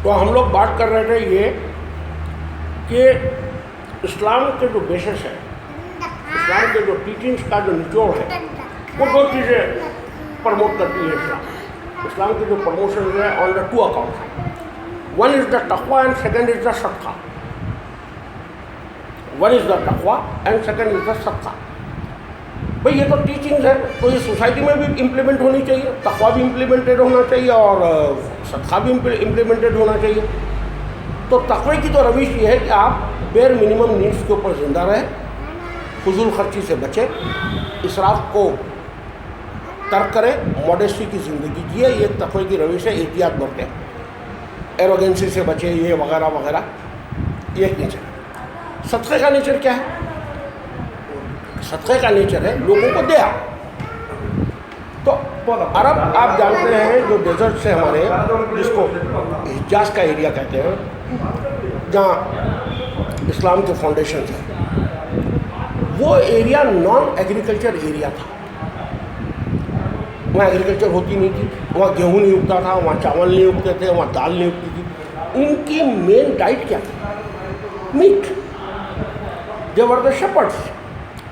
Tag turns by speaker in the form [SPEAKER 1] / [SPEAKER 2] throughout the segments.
[SPEAKER 1] تو ہم لوگ بات کر رہے تھے یہ کہ اسلام کے جو بیسس ہے، اسلام کے جو ٹیچنگس کا جو نچوڑ ہے، وہ دو چیزیں پرموٹ کرتی ہے اسلام۔ اسلام کی جو پروموشن ہے on the two account, one is the تقویٰ اینڈ سیکنڈ از دا صدقہ۔ ون از دا تقویٰ اینڈ سیکنڈ از دا صدقہ۔ بھئی یہ تو ٹیچنگز ہے، تو یہ سوسائٹی میں بھی امپلیمنٹ ہونی چاہیے، تقویٰ بھی امپلیمنٹڈ ہونا چاہیے اور صدقہ بھی امپلیمنٹڈ ہونا چاہیے۔ تو تقوی کی تو روش یہ ہے کہ آپ بیر منیمم نیڈس کے اوپر زندہ رہیں، فضول خرچی سے بچیں، اسراف کو ترک کریں، ماڈیسٹی کی زندگی جیے، یہ تقوی کی روش ہے۔ احتیاط برتیں، ایروگینسی سے بچیں، یہ وغیرہ وغیرہ، یہ ایک نیچر۔ صدقے کا نیچر کیا ہے؟ صدقے کا نیچر ہے لوگوں کو دیا۔ تو عرب آپ جانتے ہیں جو ڈیزرٹ سے ہمارے، جس کو حجاز کا ایریا کہتے ہیں، جہاں اسلام کے فاؤنڈیشنز ہیں، وہ ایریا نان ایگریکلچر ایریا تھا۔ وہاں ایگریکلچر ہوتی نہیں تھی، وہاں گیہوں نہیں اگتا تھا، وہاں چاول نہیں اگتے تھے، وہاں دال نہیں اگتی تھی۔ ان کی مین ڈائٹ کیا تھی؟ میٹ۔ دے ور دا شیپرڈس،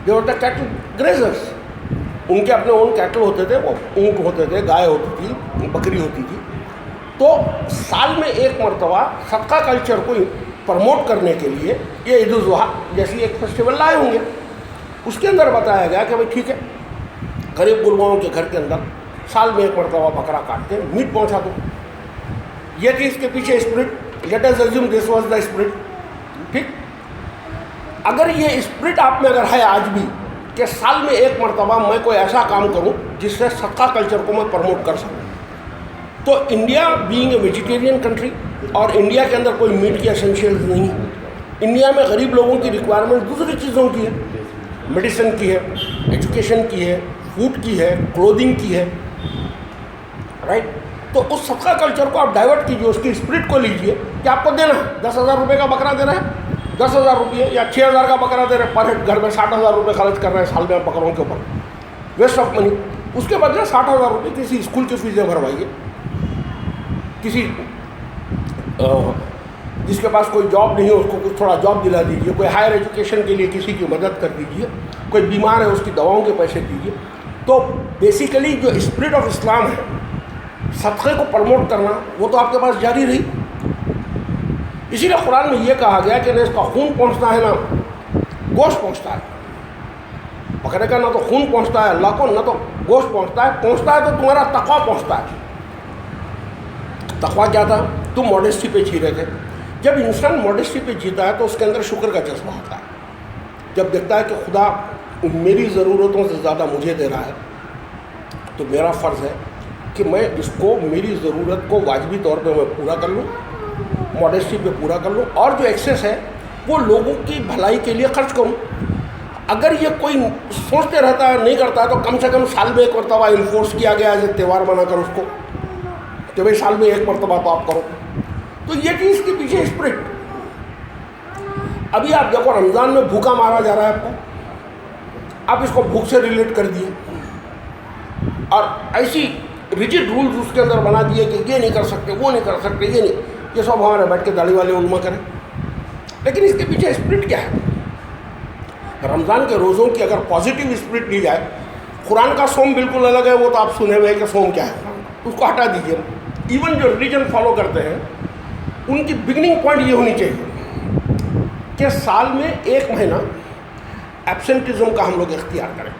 [SPEAKER 1] دے ور دا کیٹل گریزرس۔ ان کے اپنے اون کیٹل ہوتے تھے، وہ اونٹ ہوتے تھے، گائے ہوتی تھی، بکری ہوتی تھی۔ تو سال میں ایک مرتبہ صدقہ کلچر کو پرموٹ کرنے کے لیے یہ عید الاضحیٰ جیسی ایک فیسٹیول لائے ہوں گے۔ اس کے اندر بتایا گیا کہ بھائی ٹھیک ہے، غریب غرباؤں کے گھر کے اندر سال میں ایک مرتبہ بکرا کاٹ کے میٹ پہنچا دو۔ یہ تھی اس کے پیچھے spirit. Let us assume this was the spirit. ٹھیک، اگر یہ اسپرٹ آپ میں اگر ہے آج بھی کہ سال میں ایک مرتبہ میں کوئی ایسا کام کروں جس سے صدقہ کلچر کو میں پرموٹ کر سکوں، تو India being a vegetarian country, اور انڈیا کے اندر کوئی میٹ کی اسینشیلز نہیں ہے۔ انڈیا میں غریب لوگوں کی ریکوائرمنٹ دوسری چیزوں کی ہے، میڈیسن کی ہے، ایجوکیشن کی ہے، فوڈ کی ہے، کلودنگ کی ہے، رائٹ؟ تو اس صدقہ کلچر کو آپ ڈائیورٹ کیجیے، اس کی اسپرٹ کو لیجیے کہ آپ کو دینا ہے 10,000 روپے کا بکرا دے رہے ہیں، 10,000 روپئے یا 6,000 کا بکرا دے رہے ہیں، پر ہیڈ گھر میں 60,000 روپے خرچ کر رہے ہیں سال میں بکروں کے اوپر، ویسٹ آف منی۔ اس کے بدلے 60,000 روپے کسی اسکول کی فیسیں بھروائیے، کسی جس کے پاس کوئی جاب نہیں ہے اس کو کچھ تھوڑا جاب دلا دیجیے، کوئی ہائر ایجوکیشن کے لیے کسی کی مدد کر دیجیے، کوئی بیمار ہے اس کی دواؤں کے پیسے دیجیے۔ تو بیسیکلی جو اسپرٹ آف اسلام ہے، صدقے کو پرموٹ کرنا، وہ تو آپ کے پاس جاری رہی۔ اسی لیے قرآن میں یہ کہا گیا کہ نہ اس کا خون پہنچتا ہے نہ گوشت پہنچتا ہے۔ بکرے کا نہ تو خون پہنچتا ہے اللہ کو، نہ تو گوشت پہنچتا ہے تو تمہارا تقویٰ پہنچتا ہے۔ تقویٰ کیا تھا؟ تم ماڈیسٹی پہ جی رہے تھے۔ جب انسان ماڈیسٹی پہ جیتا ہے تو اس کے اندر شکر کا جذبہ ہوتا ہے۔ جب دیکھتا ہے کہ خدا میری ضرورتوں سے زیادہ مجھے دے رہا ہے، تو میرا فرض ہے کہ میں اس کو، میری ضرورت کو واجبی طور پہ میں پورا کر لوں، ماڈیسٹی پہ پورا کر لوں، اور جو ایکسیس ہے وہ لوگوں کی بھلائی کے لیے خرچ کروں۔ اگر یہ کوئی سوچتے رہتا ہے نہیں کرتا ہے تو کم سے کم سال میں ایک مرتبہ انفورس کیا گیا ہے تہوار بنا کر اس کو کہ بھائی سال میں ایک مرتبہ تو آپ کرو۔ تو یہ چیز کے پیچھے اسپرٹ۔ ابھی آپ دیکھو رمضان میں بھوکا مارا جا رہا ہے آپ کو، آپ اس کو بھوک سے ریلیٹ کر دیے اور ایسی ریجڈ رولز اس کے اندر بنا دیے کہ یہ نہیں کر سکتے، وہ نہیں کر سکتے، یہ نہیں، یہ سب ہمارے بیٹھ کے داڑھی والے علماء کریں۔ لیکن اس کے پیچھے اسپرٹ کیا ہے؟ رمضان کے روزوں کی اگر پازیٹیو اسپرٹ لی جائے، قرآن کا صوم بالکل الگ ہے، وہ تو آپ سنے ہوئے ہیں کہ صوم کیا ہے، اس کو ہٹا دیجیے۔ ایون جو ریلیجن فالو کرتے ہیں ان کی بگننگ پوائنٹ یہ ہونی چاہیے کہ سال میں ایک مہینہ ایبسنٹزم کا ہم لوگ اختیار کریں۔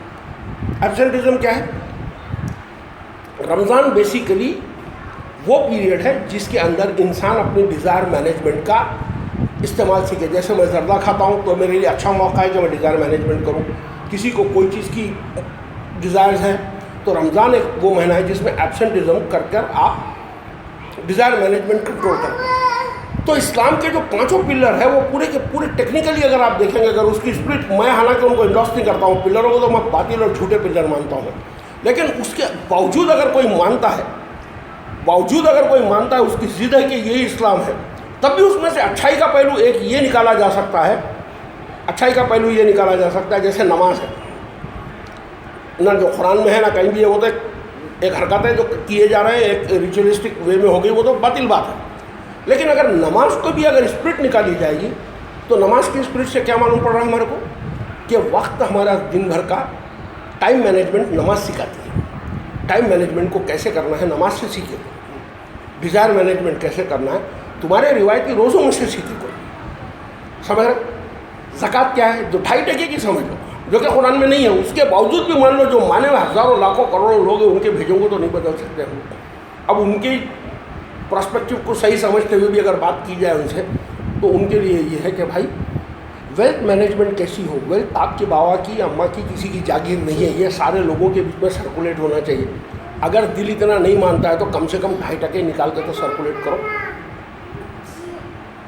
[SPEAKER 1] ایبسنٹزم کیا ہے؟ رمضان بیسیکلی وہ پیریڈ ہے جس کے اندر انسان اپنی ڈیزائر مینجمنٹ کا استعمال سیکھے۔ جیسے میں زردہ کھاتا ہوں تو میرے لیے اچھا موقع ہے کہ میں ڈیزائر مینجمنٹ کروں۔ کسی کو کوئی چیز کی ڈیزائرز ہیں تو رمضان ایک وہ مہینہ ہے جس میں ایبسنٹزم کر کر آپ ڈیزائر مینجمنٹ کنٹرول کرتے ہیں۔ تو اسلام کے جو 5 پلر ہے وہ پورے کے پورے ٹیکنیکلی اگر آپ دیکھیں گے، اگر اس کی اسپرٹ، میں حالانکہ ان کو انڈورس نہیں کرتا ہوں پلروں کو، تو میں باطل اور جھوٹے پلر مانتا ہوں، لیکن اس کے باوجود اگر کوئی مانتا ہے اس کی ضد ہے کہ یہی اسلام ہے، تب بھی اس میں سے اچھائی کا پہلو ایک یہ نکالا جا سکتا ہے، جیسے نماز ہے، نہ جو قرآن میں ہے نہ کہیں بھی ہے، وہ تو ایک حرکتیں جو کیے جا رہے ہیں ایک ریچولیسٹک وے میں ہو گئی، وہ تو باطل بات ہے. لیکن اگر نماز کو بھی اگر اسپرٹ نکالی جائے گی تو نماز کی اسپرٹ سے کیا معلوم پڑ رہا ہے ہمارے کو کہ وقت ہمارا دن بھر کا ٹائم مینجمنٹ نماز سکھاتی ہے. ٹائم مینجمنٹ کو کیسے کرنا ہے نماز سے سیکھے. ڈیزائر مینجمنٹ کیسے کرنا ہے تمہارے روایتی روزوں میں سے سیکھے کو. سمجھ رہے؟ زکوٰۃ کیا ہے جو 2.5% کی سمجھ لو، جو کہ قرآن میں نہیں ہے، اس کے باوجود بھی مان لو جو مانے ہوئے ہزاروں لاکھوں کروڑوں لوگ ہیں ان کے بھیجوں کو تو نہیں بدل سکتے ہم. اب ان کی پرسپیکٹیو کو صحیح سمجھتے ہوئے بھی اگر بات کی جائے ان سے تو ان کے لیے یہ ہے کہ بھائی ویلتھ مینجمنٹ کیسی ہو. ویلتھ آپ کے بابا کی اماں کی کسی کی جاگیر نہیں ہے، یہ سارے لوگوں کے بیچ میں سرکولیٹ ہونا چاہیے. اگر دل اتنا نہیں مانتا ہے تو کم سے کم 2.5% نکال کے تو سرکولیٹ کرو.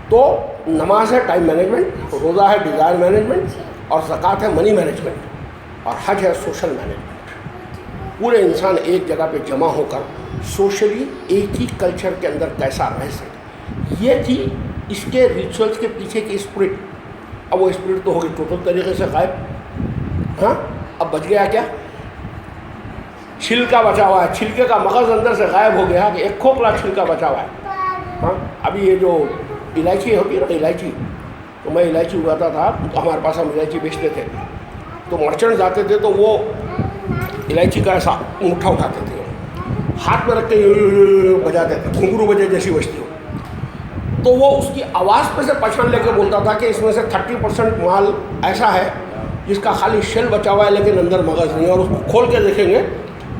[SPEAKER 1] تو نماز ہے ٹائم مینجمنٹ، روزہ ہے ڈیزائر مینجمنٹ، اور زکوٰۃ ہے منی مینجمنٹ، اور حج ہے سوشل مینجمنٹ. پورے انسان ایک جگہ پہ جمع ہو کر سوشلی ایک ہی کلچر کے اندر کیسا رہ سکے. یہ تھی اس کے ریچولس کے پیچھے کی اسپرٹ. اب وہ اسپرٹ تو ہوگی ٹوٹل طریقے سے غائب. ہاں اب بچ گیا کیا؟ چھلکا بچا ہوا ہے. چھلکے کا مغز اندر سے غائب ہو گیا کہ ایک کھوکھلا چھلکا بچا ہوا ہے. ہاں ابھی یہ جو الائچی ہوتی ہے نا الائچی، تو میں الائچی اگاتا تھا تو ہمارے پاس ہم الائچی بیچتے تھے. تو مرچنٹ جاتے تھے تو وہ الائچی کا ایسا انگوٹھا اٹھاتے تھے، ہاتھ میں رکھ کے بجاتے تھے، گھنگرو بجے جیسی بجتی ہو. تو وہ اس کی آواز پہ سے پہچان لے کے بولتا تھا کہ اس میں سے 30% مال ایسا ہے جس کا خالی شیل بچا ہوا ہے لیکن اندر مغز نہیں ہے، اور اس کو کھول کے دیکھیں گے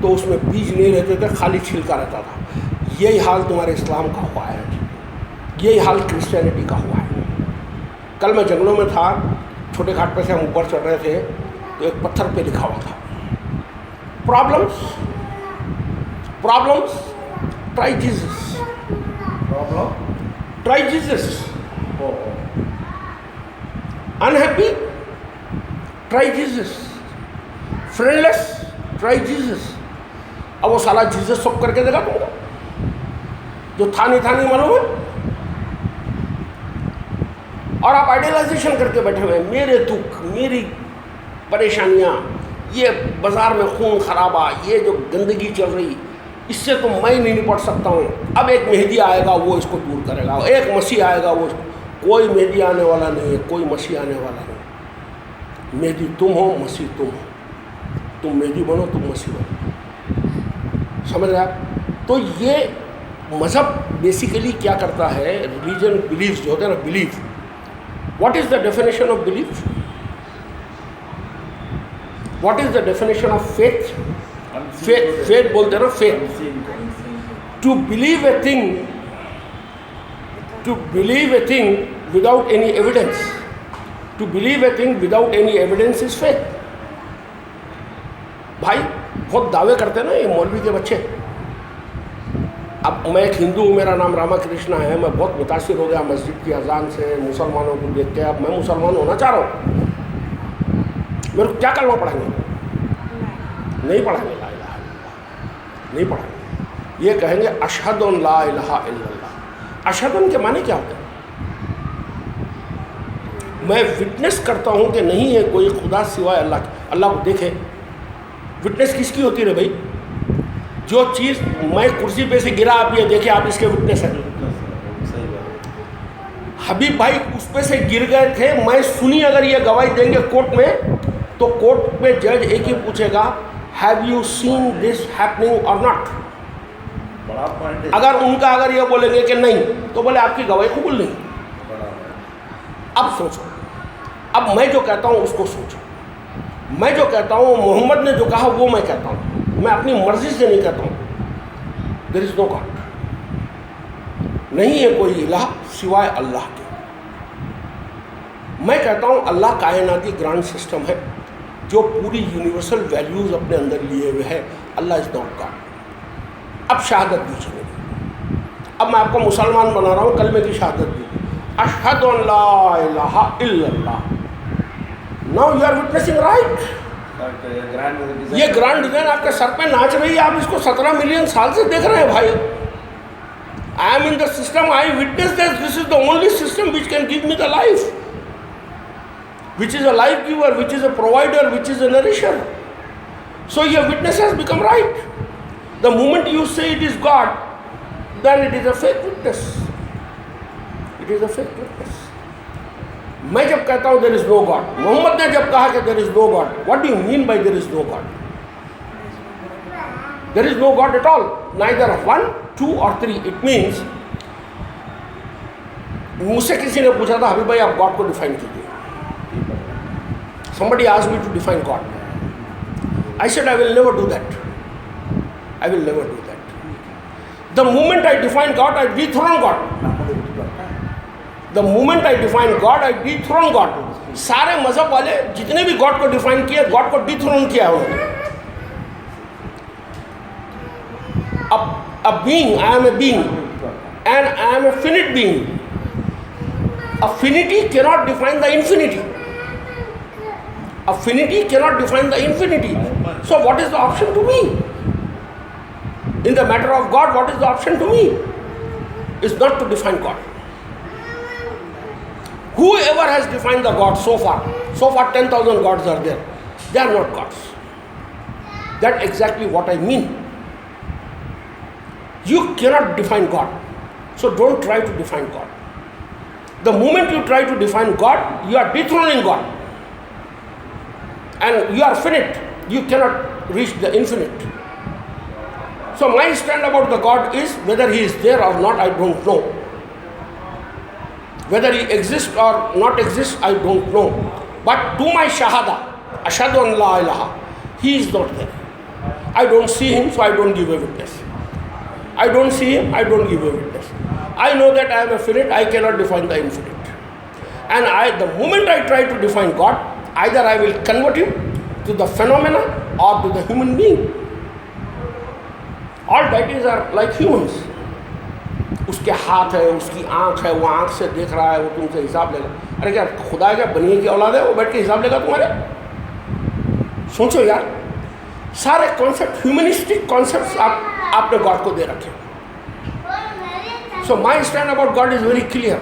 [SPEAKER 1] تو اس میں بیج نہیں رہتے تھے، خالی چھلکا رہتا تھا. یہی حال تمہارے اسلام کا ہوا ہے، یہی حال کرسچینٹی کا ہوا ہے. کل میں جنگلوں میں تھا، چھوٹے گھاٹ پہ سے ہم اوپر چڑھ رہے تھے تو ایک پتھر پہ لکھا ہوا تھا problems try Jesus. Try Jesus. Unhappy try Jesus. Friendless try Jesus. اب وہ سارا جیزس سب کر کے دیکھا تم کو جو تھا نہیں معلوم ہے، اور آپ آئیڈیلائزیشن کر کے بیٹھے ہوئے ہیں. میرے دکھ، میری پریشانیاں، یہ بازار میں خون خرابہ، یہ جو گندگی چل رہی، اس سے تو میں نہیں نپٹ سکتا ہوں. اب ایک مہدی آئے گا وہ اس کو دور کرے گا، ایک مسیح آئے گا وہ. کوئی مہدی آنے والا نہیں ہے، کوئی مسیح آنے والا نہیں. مہدی تم ہو، مسیح تم ہو. تم مہدی بنو، تم مسیح بنو. سمجھ رہے آپ؟ تو یہ مذہب بیسیکلی کیا کرتا ہے؟ ریلیجن بلیفز جو ہوتے ہیں نا، belief. What is the definition of belief? What is the definition of faith? Faith بولتے ہیں نا، faith. To believe a thing, to believe a thing without any evidence. To believe a thing without any evidence is faith. بھائی بہت دعوے کرتے ہیں نا یہ مولوی کے بچے. اب میں ایک ہندو ہوں، میرا نام راما کرشنا ہے، میں بہت متاثر ہو گیا مسجد کی اذان سے، مسلمانوں کو دیکھ کے. اب میں مسلمان ہونا چاہ رہا ہوں، میرے کو کیا کلمہ پڑھیں گے؟ نہیں پڑھیں گے لا الہ الا اللہ، نہیں پڑھیں گے. یہ کہیں گے اشہد ان لا الہ الا اللہ. اشہد ان کے معنی کیا ہوتے ہیں؟ میں وٹنس کرتا ہوں کہ نہیں ہے کوئی خدا سوائے اللہ کے. اللہ کو دیکھے. وٹنس کس کی ہوتی ہے بھائی؟ جو چیز میں کرسی پہ سے گرا آپ یہ دیکھیں، آپ اس کے وٹنس ہیں. حبیب بھائی اس پہ سے گر گئے تھے، میں سنی. اگر یہ گواہی دیں گے کورٹ میں تو کورٹ میں جج ایک ہی پوچھے گا have you seen this happening or not. اگر ان کا اگر یہ بولیں گے کہ نہیں تو بولے آپ کی گواہی قبول نہیں. اب سوچو، اب میں جو کہتا ہوں اس کو سوچو. میں جو کہتا ہوں، محمد نے جو کہا وہ میں کہتا ہوں، میں اپنی مرضی سے نہیں کہتا ہوں. دیر از نو گاڈ. نہیں ہے کوئی الہ سوائے اللہ کے. میں کہتا ہوں اللہ کائناتی گرانڈ سسٹم ہے جو پوری یونیورسل ویلیوز اپنے اندر لیے ہوئے ہے. اللہ از ناٹ گاڈ. اب شہادت دیجیے. اب میں آپ کو مسلمان بنا رہا ہوں، کلمے کی شہادت دی. اشہد ان لا الہ الا اللہ. Now you are witnessing right. یہ گرانڈ ڈیزائن آپ کے سر پہ ناچ رہی ہے، آپ اس کو 17 ملین سال سے دیکھ رہے ہیں بھائی. I am in the system, I witness that this is the only system which can give me the life, which is a life giver, which is a provider, which is a nourisher. So your witness has become right. The moment you say it is God, then it is a fake witness. It is a fake witness. میں جب کہتا ہوں there is no God, محمد نے جب کہا کہ there is no God, what do you mean by there is no God? There is no God at all, neither 1, 2 or 3. It means, مجھ سے کسی نے پوچھا تھا حبیب بھائی آپ گاڈ کو ڈیفائن کیجیے. Somebody asked me to define God. I said I will never do that. I will never do that. The moment I define God, I dethrone God. The moment I define God, I dethrone God. سارے مذہب والے جتنے بھی God کو define کیے, God کو ڈیتھرون کیا ہے انہوں نے. A being, I am a being, and I am a finite being. Affinity cannot define the infinity. Affinity cannot define the infinity. So what is the option to me? In the matter of God, what is the option to me? Is not to define God. Whoever has defined the God so far 10,000 gods are there. They are not gods. That's exactly what I mean. You cannot define God. So don't try to define God. The moment you try to define God, you are dethroning God. And you are finite. You cannot reach the infinite. So my stand about the God is, whether he is there or not, I don't know. Whether he exists or not exists, I don't know. But to my shahada, ashhadu an la ilaha, he is not there. I don't see him, so I don't give a witness. I don't see him, I don't give a witness. I know that I am a finite, I cannot define the infinite. And the moment I try to define God, either I will convert him to the phenomena or to the human being. All deities are like humans. اس کے ہاتھ ہے, اس کی آنکھ ہے, وہ آنکھ سے دیکھ رہا ہے, وہ تم سے حساب لے گا. ارے کیا خدا کیا بنیے کی اولاد ہے, وہ بیٹھ کے حساب لے گا تمہارے؟ سوچو یار, سارے کانسیپٹ ہیومنسٹک کانسیپٹس آپ نے گاڈ کو دے رکھے. So my stand about God is very clear.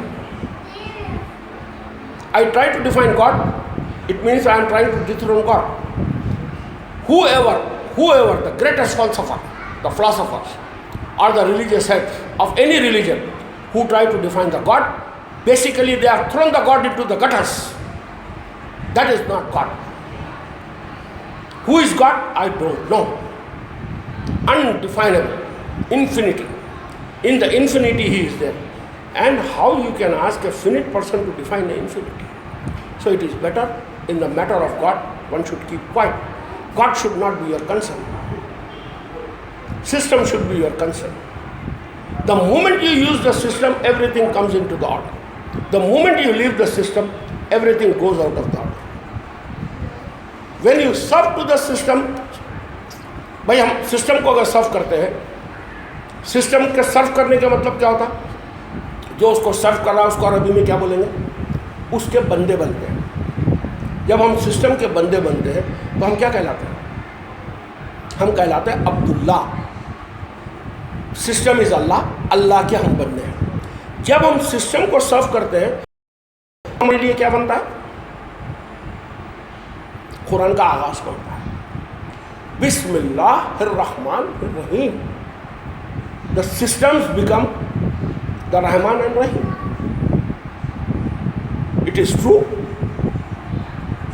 [SPEAKER 1] I try to define God, it means I am trying to dethrone God. Whoever, the greatest philosopher, the philosophers, or the religious heads of any religion who try to define the God, basically they have thrown the God into the gutters. That is not God. Who is God? I don't know. Undefinable, infinity. In the infinity he is there. And how you can ask a finite person to define the infinity? So it is better, in the matter of God, one should keep quiet. God should not be your concern. System should be your concern. The moment you use the system, everything comes into the order. The moment you leave the system, everything goes out of the order. When you serve to the system, بھائی ہم system کو اگر سرو کرتے ہیں, system کے سرو کرنے کا مطلب کیا ہوتا ہے؟ جو اس کو سرو کر رہا ہے اس کو عربی میں کیا بولیں گے؟ اس کے بندے بنتے ہیں. جب ہم سسٹم کے بندے بنتے ہیں تو ہم کیا کہلاتے ہیں؟ ہم کہلاتے ہیں عبداللہ. سسٹم از اللہ, اللہ کے ہم بندے ہیں. جب ہم سسٹم کو سرو کرتے ہیں ہمارے لیے کیا بنتا ہے؟ قرآن کا آغاز بنتا ہے, بسم اللہ الرحمن الرحیم. The systems become the Rahman and Rahim. It is true,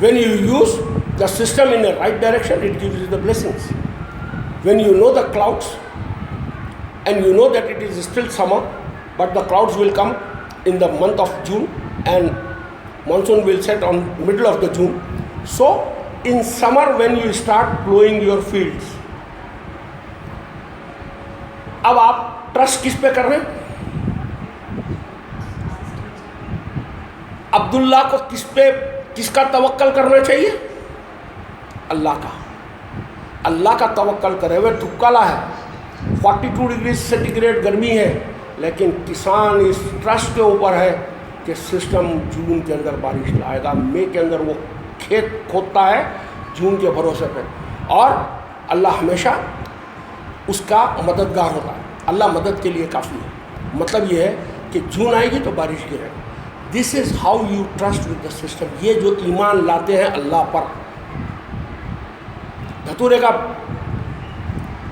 [SPEAKER 1] when you use the system in the right direction, it gives you the blessings. When you know the clouds and you know that it is still summer, but the clouds will come in the month of June and monsoon will set on middle of the June. So in summer when you start plowing your fields, اب آپ trust کس پہ کر رہے ہیں؟ عبداللہ کو کس کا توکل کرنا چاہیے؟ اللہ کا. اللہ کا توکل کرے ہوئے تھکلا ہے, 42 ڈگری سینٹی گریڈ گرمی ہے, لیکن کسان اس ٹرسٹ کے اوپر ہے کہ سسٹم جون کے اندر بارش لائے گا. مئی کے اندر وہ کھیت کھودتا ہے جون کے بھروسے پہ, اور اللہ ہمیشہ اس کا مددگار ہوتا ہے. اللہ مدد کے لیے کافی ہے. مطلب یہ ہے کہ جون آئے گی تو بارش گرے گی. This is how you trust with the system. یہ جو ایمان لاتے ہیں اللہ پر. دھتورے کا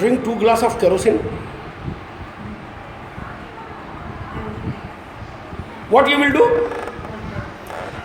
[SPEAKER 1] drink 2 glass of kerosene, what you will do?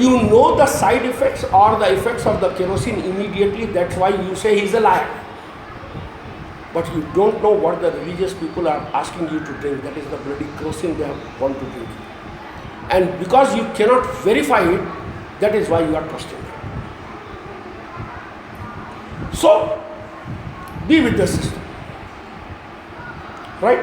[SPEAKER 1] you know the side effects or the effects of the kerosene immediately, that's why you say he is a liar. But you don't know what the religious people are asking you to drink, that is the bloody kerosene they want to drink. And because you cannot verify it, that is why you are trusting it. So, be with the system. Right?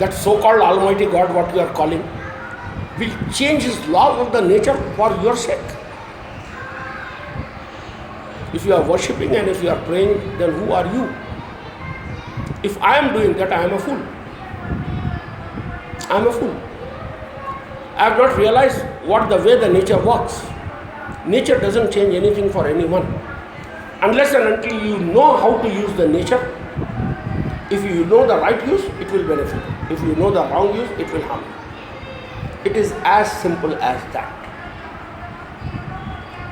[SPEAKER 1] that so-called Almighty God, what you are calling, will change His laws of the nature for your sake? If you are worshipping and if you are praying, then who are you? If I am doing that, I am a fool. I am a fool. I have not realized what the way the nature works. Nature doesn't change anything for anyone. Unless and until you know how to use the nature, if you know the right use, it will benefit you. If you know the wrong use, it will harm you. It is as simple as that.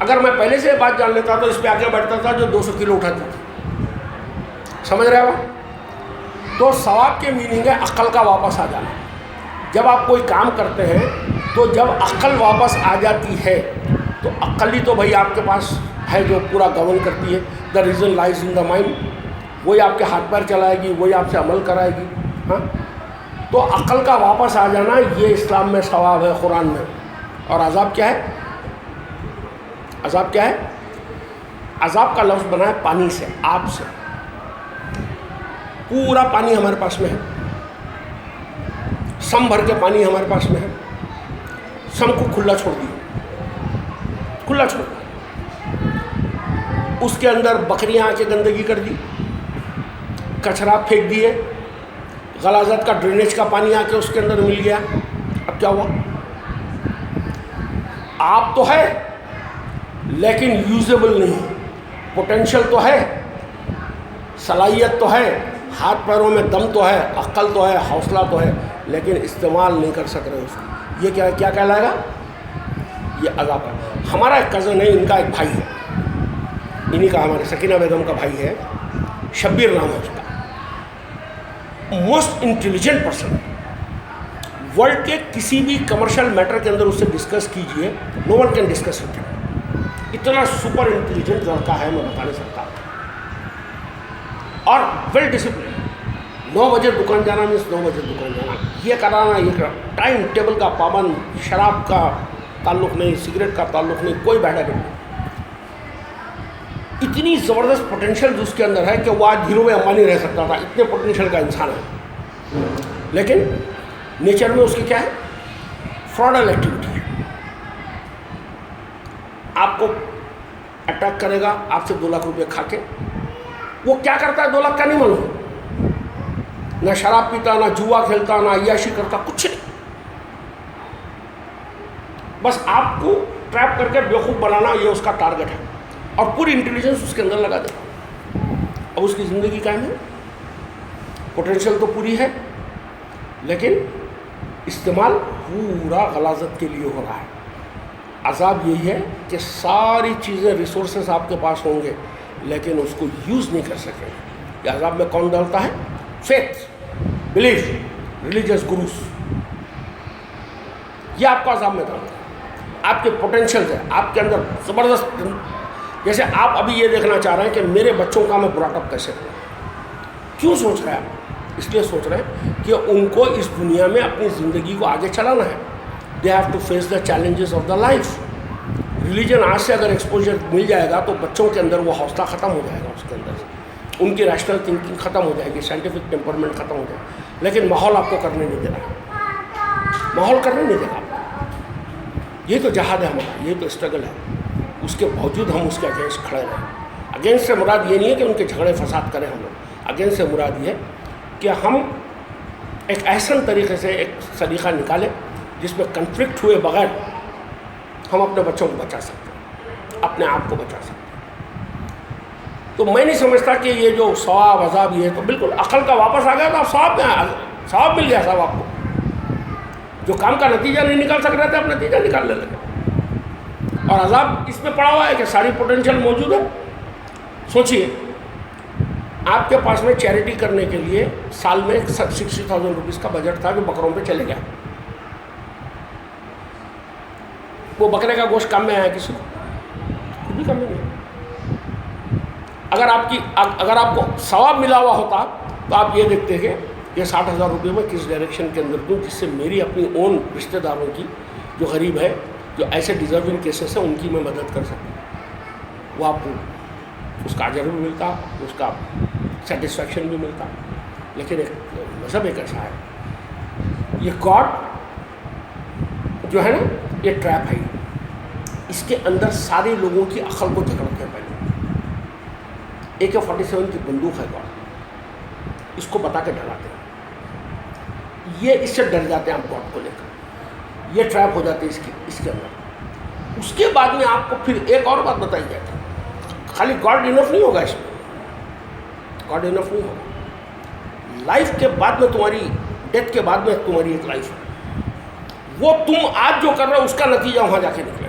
[SPEAKER 1] اگر میں پہلے سے بات جان لیتا تو اس پہ آگے بیٹھتا تھا جو 200 کلو اٹھاتا تھا. سمجھ رہے ہو؟ تو ثواب کے میننگ ہے عقل کا واپس آ جانا. جب آپ کوئی کام کرتے ہیں تو جب عقل واپس آ جاتی ہے تو عقل ہی تو بھائی آپ کے پاس ہے جو پورا گورن کرتی ہے. The reason لائز in the mind. وہی آپ کے ہاتھ پیر چلائے گی, وہی آپ سے عمل کرائے گی. ہاں, تو عقل کا واپس آ جانا یہ اسلام میں ثواب ہے, قرآن میں. اور عذاب کیا ہے؟ عذاب کیا ہے؟ عذاب کا لفظ بنا ہے پانی سے, آب سے. پورا پانی ہمارے پاس میں ہے, سم بھر کے پانی ہمارے پاس میں ہے, سم کو کھلا چھوڑ دیا, کھلا چھوڑ دیا. اس کے اندر بکریاں آ کے گندگی کر دی, کچرا پھینک دیے, غلاظت کا ڈرینیج کا پانی آ کے اس کے اندر مل گیا. اب کیا ہوا؟ آپ تو ہے لیکن یوزیبل نہیں. پوٹینشل تو ہے, صلاحیت تو ہے, ہاتھ پیروں میں دم تو ہے, عقل تو ہے, حوصلہ تو ہے, لیکن استعمال نہیں کر سک رہے اس کو. یہ کیا کہلائے گا؟ یہ عذاب ہے. ہمارا ایک کزن ہے, ان کا ایک بھائی ہے, انہی کا, ہمارے سکینہ بیگم کا بھائی ہے, شبیر نام ہے اس کا. Most intelligent person. ورلڈ کے کسی بھی کمرشل میٹر کے اندر اس سے ڈسکس کیجئے, نو ون کین ڈسکس اٹ. اتنا سپر انٹیلیجنٹ لڑکا ہے, میں بتا نہیں سکتا. اور ویل ڈسپلن. 9 بجے دکان جانا مینس 9 بجے دکان جانا, یہ کرانا, یہ کرنا, ٹائم ٹیبل کا پابند. شراب کا تعلق نہیں, سگریٹ کا تعلق نہیں, کوئی بیڈ ہیبٹ نہیں. اتنی زبردست پوٹینشیل اس کے اندر ہے کہ وہ آج دھیرو میں امبانی رہ سکتا تھا, اتنے پوٹینشیل کا انسان ہے. لیکن نیچر میں اس کی کیا ہے؟ فراڈل ایکٹیویٹی ہے. آپ کو اٹیک کرے گا, آپ سے 2 لاکھ روپے کھا کے. وہ کیا کرتا ہے 2 لاکھ کا نہیں معلوم, نہ شراب پیتا, نہ جوا کھیلتا, نہ عیاشی کرتا, کچھ نہیں. بس آپ کو ٹریپ کر کے بیوقوف بنانا, یہ اس کا ٹارگٹ ہے. اور پوری انٹیلیجنس اس کے اندر لگا دیتا. اب اس کی زندگی قائم ہے, پوٹینشیل تو پوری ہے, لیکن استعمال پورا غلاظت کے لیے ہو رہا ہے. عذاب یہی ہے کہ ساری چیزیں, ریسورسز آپ کے پاس ہوں گے لیکن اس کو یوز نہیں کر سکیں. یہ عذاب میں کون ڈالتا ہے؟ Faith, belief, religious gurus. یہ آپ کو عذاب میں ڈالتا ہے. آپ کے پوٹینشیل ہے, آپ کے اندر زبردست. جیسے آپ ابھی یہ دیکھنا چاہ رہے ہیں کہ میرے بچوں کا میں براٹ اپ کیسے کروں. کیوں سوچ رہے ہیں آپ؟ اس لیے سوچ رہے ہیں کہ ان کو اس دنیا میں اپنی زندگی کو آگے چلانا ہے. They have to face the challenges of the life. Religion آج سے اگر ایکسپوجر مل جائے گا تو بچوں کے اندر وہ حوصلہ ختم ہو جائے گا, اس کے اندر سے ان کی ریشنل تھنکنگ ختم ہو جائے گی, سائنٹیفک ٹیمپرمنٹ ختم ہو جائے گا. لیکن ماحول آپ کو کرنے نہیں دے رہا, ماحول کرنے نہیں دے گا آپ کو. یہ تو جہاد ہے ہمارا, یہ تو اسٹرگل ہے. اس کے باوجود ہم اس کے اگینسٹ کھڑے رہیں. اگینسٹ سے مراد یہ نہیں ہے کہ ان کے جھگڑے فساد کریں ہم لوگ. اگینسٹ سے مراد یہ ہے کہ ہم ایک احسن طریقے سے ایک سلیقہ نکالیں جس میں کنفلکٹ ہوئے بغیر ہم اپنے بچوں کو بچا سکتے ہیں, اپنے آپ کو بچا سکتے ہیں. تو میں نہیں سمجھتا کہ یہ جو ثواب عذاب یہ ہے, تو بالکل عقل کا واپس آ گیا تو آپ ثواب مل گیا. صاحب آپ کو جو کام کا نتیجہ نہیں نکال سک رہے تھے, آپ نتیجہ نکالنے لگے. اور عذاب اس میں پڑا ہوا ہے کہ ساری پوٹینشیل موجود ہے. سوچئے آپ کے پاس میں چیریٹی کرنے کے لیے سال میں 60,000 روپیز کا بجٹ تھا جو بکروں پہ چلے گیا. وہ بکرے کا گوشت کام میں آیا کسی کو؟ کچھ بھی کام میں نہیں. اگر آپ کو ثواب ملا ہوا ہوتا تو آپ یہ دیکھتے کہ یہ 60,000 روپئے میں کس ڈائریکشن کے اندر دوں جس سے میری اپنی اون رشتہ داروں کی جو غریب ہے, جو ایسے ڈیزرونگ کیسز ہیں, ان کی میں مدد کر سکوں. وہ آپ کو اس کا اجر بھی ملتا, اس کا سیٹسفیکشن بھی ملتا. لیکن ایک مذہب ایک ایسا ہے, یہ گاڈ جو ہے نا, یہ ٹریپ ہے. اس کے اندر سارے لوگوں کی عقل کو جکڑتے ہیں. پہلے AK-47 کی بندوق ہے گاڈ, اس کو بتا کے ڈراتے ہیں. یہ اس سے ڈر جاتے ہیں آپ گاڈ کو لے کر. یہ ٹریپ ہو جاتے ہیں اس کے اندر. اس کے بعد میں آپ کو پھر ایک اور بات بتائی جاتی ہے, خالی گاڈ انف نہیں ہوگا اس میں, گاڈ انف نہیں ہوگا. لائف کے بعد میں تمہاری ڈیتھ کے بعد میں تمہاری ایک لائف ہے, وہ تم آج جو کر رہے ہو اس کا نتیجہ وہاں جا کے نکلے گا.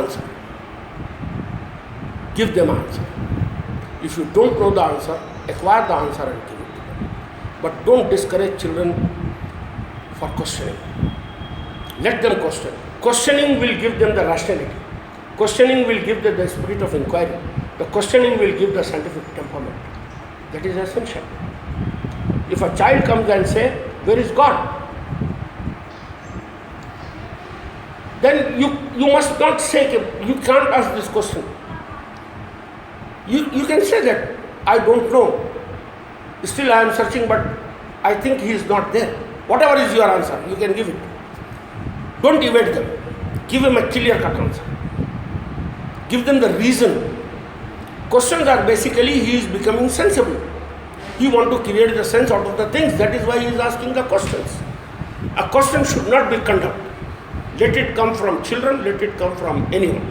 [SPEAKER 1] answer. Give them an answer. If you don't know the answer, acquire the answer and give it to them. But don't discourage children for questioning. Let them question. Questioning will give them the rationality. Questioning will give them the spirit of inquiry. The questioning will give the scientific temperament. That is essential. If a child comes and says, where is God? Then you must not say, you can't ask this question. You can say that, I don't know. Still I am searching, but I think he is not there. Whatever is your answer, you can give it. Don't evade them. Give him a clear-cut answer. Give them the reason. Questions are basically, he is becoming sensible. He wants to create the sense out of the things. That is why he is asking the questions. A question should not be conducted. Let it come from children, let it come from anyone.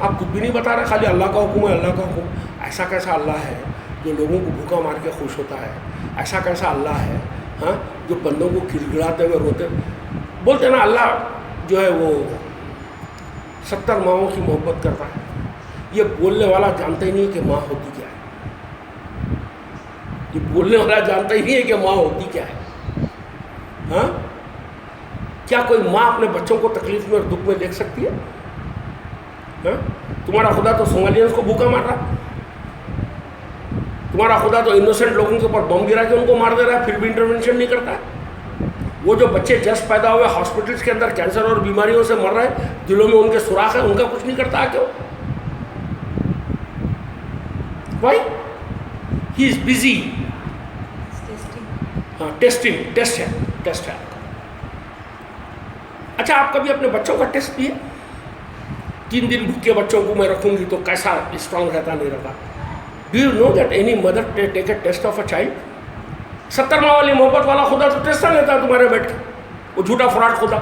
[SPEAKER 1] آپ کچھ بھی نہیں بتا رہے, خالی اللہ کا حکم ہے, اللہ کا حکم. ایسا کیسا اللہ ہے جو لوگوں کو بھوکا مار کے خوش ہوتا ہے؟ ایسا کیسا اللہ ہے ہاں جو بندوں کو گڑگڑاتے ہوئے روتے بولتے نا اللہ جو ہے وہ 70 ماؤں کی محبت کرتا ہے. یہ بولنے والا جانتا ہی نہیں کہ ماں ہوتی کیا ہے. یہ بولنے والا جانتا ہی نہیں ہے کہ ماں ہوتی کیا ہے. ہاں کیا کوئی ماں اپنے بچوں کو تکلیف میں اور دکھ میں دیکھ سکتی ہے؟ ہاں تمہارا خدا تو سومالینس کو بھوکا مار رہا, تمہارا خدا تو انوسنٹ لوگوں کے اوپر بم گرا کے ان کو مار دے رہا ہے, پھر بھی انٹرونشن نہیں کرتا ہے. وہ جو بچے جسٹ پیدا ہوئے ہاسپٹلس کے اندر کینسر اور بیماریوں سے مر رہے ہیں, دلوں میں ان کے سوراخ ہیں, ان کا کچھ نہیں کرتا ہے. کیوں؟ وائی؟ He is busy. ہاں ٹیسٹنگ, ٹیسٹ ہے. اچھا آپ کبھی اپنے بچوں کا ٹیسٹ دیے؟ 3 دن بھوکے بچوں کو میں رکھوں گی تو کیسا اسٹرانگ رہتا نہیں رہتا. Do you know that any mother take a test of a child? 70 ماہ والی محبت والا خدا تو ٹیسٹ لیتا ہے تمہارے بیٹھ کے, وہ جھوٹا فراڈ خدا.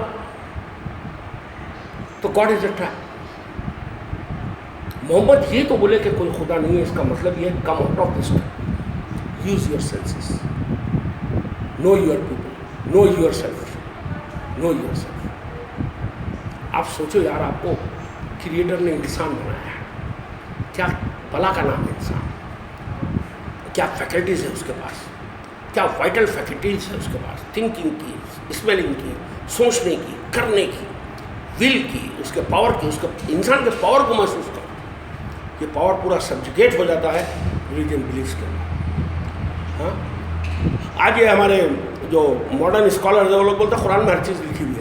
[SPEAKER 1] تو گاڈ از اے ٹرائی. محمد یہ تو بولے کہ کوئی خدا نہیں ہے, اس کا مطلب یہ come out of this. Use your senses, know your people, know yourself, know yourself. آپ سوچو یار, آپ کو کریٹر نے انسان بنایا ہے, کیا بلا کا نام ہے انسان, کیا فیکلٹیز ہے اس کے پاس, کیا وائٹل فیکلٹیز ہے اس کے پاس, تھنکنگ کی, اسمیلنگ کی, سوچنے کی, کرنے کی, ول کی, اس کے پاور کی, اس کے انسان کے پاور کو محسوس کرو. یہ پاور پورا سبجیکٹ ہو جاتا ہے ریلیجن بلیفس کے اندر. ہاں آج یہ ہمارے جو ماڈرن اسکالرز ہیں وہ لوگ بولتے ہیں قرآن میں ہر چیز لکھی ہوئی